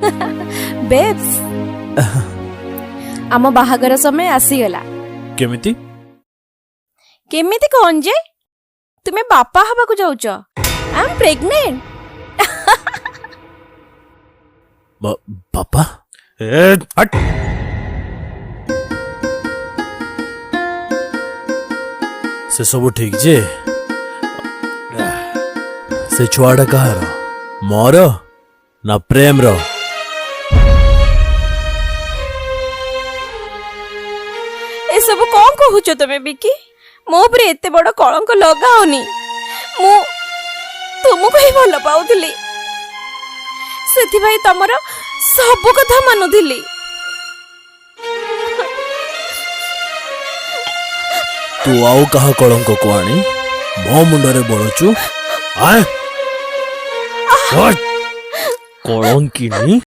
babes आम बाहागर समय आसीगला केमिति केमिति कौन जे तुम्हें बापा हवा को जाउच आई एम प्रेग्नेंट बापा ए हट से सब ठीक जे से छुआड़ा कहार मोर ना प्रेम रो ए सब कौन कहूच तमे बिकी मो पर एते बड़ कलंक लगाओनी मु तुमको ही भल पाउथली सेथि भाई तमरो सब कथा मानुथली तू आउ कहा कलंक को आनी मो मुंडरे बड़चु आए कलंकिनी